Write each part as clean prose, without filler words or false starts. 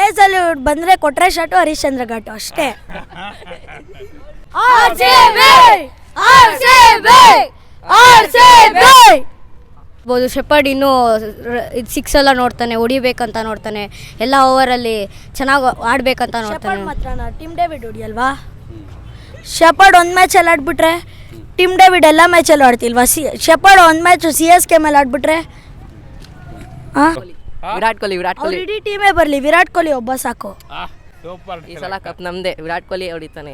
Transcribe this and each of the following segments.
ಏಜಲ್ಲಿ ಬಂದರೆ ಕೊಟ್ರೆ ಶಾಟು ಹರಿಶ್ಚಂದ್ರ ಘಾಟು ಅಷ್ಟೇ. ಬೋದು ಶೆಪರ್ಡ್ ಇನ್ನೂ ಇದು ಸಿಕ್ಸ್ ಎಲ್ಲ ನೋಡ್ತಾನೆ, ಹೊಡಿಬೇಕಂತ ನೋಡ್ತಾನೆ, ಎಲ್ಲ ಓವರಲ್ಲಿ ಚೆನ್ನಾಗಿ ಆಡಬೇಕಂತ ನೋಡ್ತಾನೆ. ಮಾತ್ರ ಟಿಮ್ ಡೇವಿಡ್ ಹೊಡಿಯಲ್ವಾ? ಶೆಪರ್ಡ್ ಒಂದು ಮ್ಯಾಚಲ್ಲಿ ಆಡ್ಬಿಟ್ರೆ ಟಿಮ್ ಡೇವಿಡ್ ಎಲ್ಲ ಮ್ಯಾಚಲ್ಲೂ ಆಡ್ತಿಲ್ವಾ? ಶೆಪರ್ಡ್ ಒಂದು ಮ್ಯಾಚು CSK ಮೇಲೆ ಆಡ್ಬಿಟ್ರೆ ವಿರಾಟ್ ಕೊಹ್ಲಿ ಇಡೀ ಟೀಮೇ ಬರಲಿ, ವಿರಾಟ್ ಕೊಹ್ಲಿ ಒಬ್ಬ ಸಾಕು. ಈ ಸಲ ಕಪ್ ನಮ್ದೇ, ವಿರಾಟ್ ಕೊಹ್ಲಿ ಹೊಡಿತಾನೆ.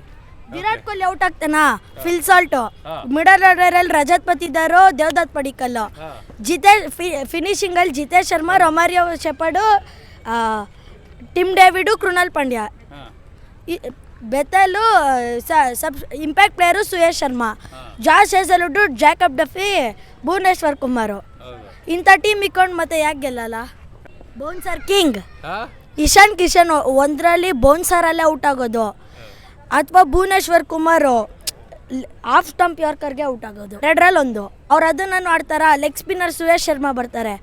ವಿರಾಟ್ ಕೊಹ್ಲಿ ಔಟ್ ಆಗ್ತಾನಾ? ಫಿಲ್ ಸಾಲ್ಟು ಮಿಡಲ್ ಆರ್ಡರಲ್ಲಿ ರಜತ್ ಪತಿದಾರು, ದೇವದತ್ ಪಡಿಕ್ಕಲ್, ಫಿನಿಶಿಂಗಲ್ಲಿ Jitesh Sharma, Romario Shepherd, Tim David, Krunal Pandya. ಬೆತಲು impact player Suyash Sharma, Josh Hazlewood, Jacob Duffy, Bhuvneshwar Kumar. ಇಂಥ ಟೀಮ್ ಇಕ್ಕೊಂಡು ಮತ್ತೆ ಯಾಕೆ ಗೆಲ್ಲಲ್ಲ? ಬೌನ್ಸರ್ ಕಿಂಗ್ ಇಶಾನ್ ಕಿಶನ್ ಒಂದರಲ್ಲಿ ಬೌನ್ಸರಲ್ಲೇ ಔಟ್ ಆಗೋದು, ಅಥವಾ ಭುವನೇಶ್ವರ್ ಕುಮಾರು ಆಫ್ ಸ್ಟಂಪ್ ಯಾರ್ಕರ್ಗೆ ಔಟ್ ಆಗೋದು. ಎರಡರಲ್ಲಿ ಒಂದು. ಅವ್ರು ಅದನ್ನು ಆಡ್ತಾರ. ಲೆಗ್ ಸ್ಪಿನ್ನರ್ ಸುಯೇಶ್ ಶರ್ಮಾ ಬರ್ತಾರೆ,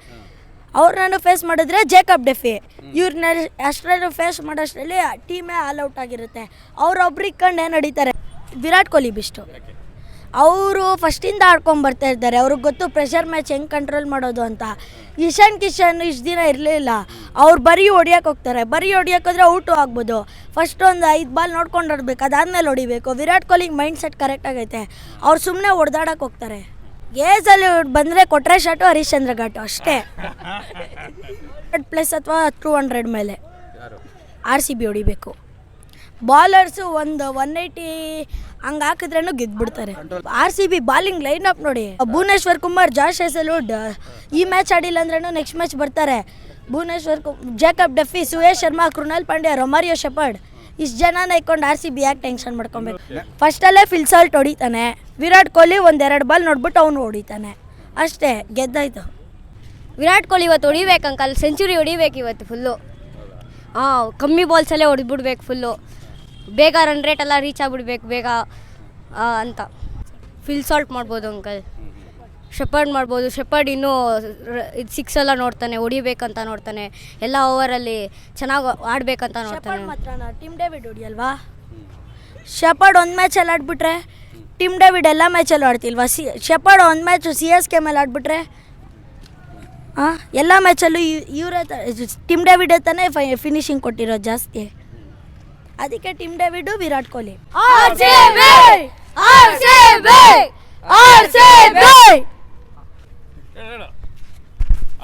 ಅವ್ರನ್ನ ಫೇಸ್ ಮಾಡಿದ್ರೆ ಜೇಕಬ್ ಡೆಫಿ. ಇವ್ರನ್ನ ಅಷ್ಟರಲ್ಲಿ ಫೇಸ್ ಮಾಡೋಷ್ಟರಲ್ಲಿ ಟೀಮೇ ಆಲ್ ಔಟ್ ಆಗಿರುತ್ತೆ. ಅವ್ರೊಬ್ರು ಇಕ್ಕೊಂಡು ಏನು ನಡೀತಾರೆ? ವಿರಾಟ್ ಕೊಹ್ಲಿ ಬಿಸ್ಟು. ಅವರು ಫಸ್ಟಿಂದ ಆಡ್ಕೊಂಬರ್ತಾ ಇದ್ದಾರೆ, ಅವ್ರಿಗೆ ಗೊತ್ತು ಪ್ರೆಷರ್ ಮ್ಯಾಚ್ ಹೆಂಗೆ ಕಂಟ್ರೋಲ್ ಮಾಡೋದು ಅಂತ. ಇಶಾನ್ ಕಿಶನ್ ಇಷ್ಟು ದಿನ ಇರಲಿಲ್ಲ, ಅವ್ರು ಬರೀ ಹೊಡಿಯೋಕೆ ಹೋಗ್ತಾರೆ. ಬರೀ ಹೊಡಿಯೋಕ್ಕೋದ್ರೆ ಔಟು ಆಗ್ಬೋದು. ಫಸ್ಟ್ ಒಂದು 5 ಬಾಲ್ ನೋಡ್ಕೊಂಡು ಆಡ್ಬೇಕು, ಅದಾದಮೇಲೆ ಹೊಡಿಬೇಕು. ವಿರಾಟ್ ಕೊಹ್ಲಿಗೆ ಮೈಂಡ್ ಸೆಟ್ ಕರೆಕ್ಟ್ ಆಗೈತೆ, ಅವ್ರು ಸುಮ್ಮನೆ ಹೊಡೆದಾಡಕ್ಕೆ ಹೋಗ್ತಾರೆ. ಏಜಲ್ಲಿ ಬಂದರೆ ಕೊಟ್ರೆ ಶಾಟು ಹರಿಶ್ಚಂದ್ರ ಘಾಟು ಅಷ್ಟೇ. 100+ ಅಥವಾ 200 ಮೇಲೆ RCB ಹೊಡಿಬೇಕು. ಬಾಲರ್ಸು ಒಂದು 180 ಹಂಗೆ ಹಾಕಿದ್ರೂ ಗೆದ್ಬಿಡ್ತಾರೆ. RCB ಬಾಲಿಂಗ್ ಲೈನ್ ಅಪ್ ನೋಡಿ, ಭುವನೇಶ್ವರ್ ಕುಮಾರ್, ಜಾಶ್ ಹೇಸಲ್ವುಡ್ ಈ ಮ್ಯಾಚ್ ಆಡಿಲ್ಲ ಅಂದ್ರೂ ನೆಕ್ಸ್ಟ್ ಮ್ಯಾಚ್ ಬರ್ತಾರೆ. Jacob Duffy, Suyash Sharma, Krunal Pandya, Romario Shepherd, ಇಷ್ಟು ಜನನ ಇಕ್ಕೊಂಡು RCB ಯಾಕೆ ಟೆನ್ಷನ್ ಮಾಡ್ಕೊಬೇಕು? ಫಸ್ಟಲ್ಲೇ ಫಿಲ್ ಸಾಲ್ಟ್ ಹೊಡಿತಾನೆ, ವಿರಾಟ್ ಕೊಹ್ಲಿ 1-2 ಬಾಲ್ ನೋಡ್ಬಿಟ್ಟು ಅವನು ಹೊಡಿತಾನೆ, ಅಷ್ಟೇ ಗೆದ್ದಾಯ್ತು. ವಿರಾಟ್ ಕೊಹ್ಲಿ ಇವತ್ತು ಹೊಡಿಬೇಕು ಅಂಕಲ್, ಸೆಂಚುರಿ ಹೊಡಿಬೇಕು ಇವತ್ತು ಫುಲ್ಲು. ಕಮ್ಮಿ ಬಾಲ್ಸಲ್ಲೇ ಹೊಡೆದ್ಬಿಡ್ಬೇಕು ಫುಲ್ಲು, ಬೇಗ ರನ್ ರೇಟ್ ಎಲ್ಲ ರೀಚ್ ಆಗಿಬಿಡ್ಬೇಕು ಬೇಗ ಅಂತ. ಫಿಲ್ ಸಾಲ್ಟ್ ಮಾಡ್ಬೋದು ಅಂಕಲ್, ಶೆಪರ್ಡ್ ಮಾಡ್ಬೋದು. ಶೆಪರ್ಡ್ ಇನ್ನೂ ಇದು ಸಿಕ್ಸ್ ಎಲ್ಲ ನೋಡ್ತಾನೆ, ಹೊಡಿಬೇಕಂತ ನೋಡ್ತಾನೆ, ಎಲ್ಲ ಓವರಲ್ಲಿ ಚೆನ್ನಾಗಿ ಆಡಬೇಕಂತ ನೋಡ್ತಾನೆ. ಮಾತ್ರ ಟಿಮ್ ಡೇವಿಡ್ ಹೊಡಿಯಲ್ವಾ? ಶೆಪರ್ಡ್ ಒಂದು ಮ್ಯಾಚಲ್ಲಿ ಆಡ್ಬಿಟ್ರೆ ಟಿಮ್ ಡೇವಿಡ್ ಎಲ್ಲ ಮ್ಯಾಚಲ್ಲೂ ಆಡ್ತಿಲ್ವಾ? ಶೆಪರ್ಡ್ ಒಂದು ಮ್ಯಾಚು CSK ಮೇಲೆ ಆಡ್ಬಿಟ್ರೆ ಎಲ್ಲ ಮ್ಯಾಚಲ್ಲೂ ಇವರೇ ಟಿಮ್ ಡೇವಿಡ್ ತಾನೇ ಫಿನಿಶಿಂಗ್ ಕೊಟ್ಟಿರೋದು ಜಾಸ್ತಿ. ಅದಕ್ಕೆ ಟಿಮ್ ಡೇವಿಡ್, ವಿರಾಟ್ ಕೊಹ್ಲಿ.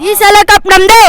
ಈ ಸಲ ಕಪ್ ನಮ್ದೇ.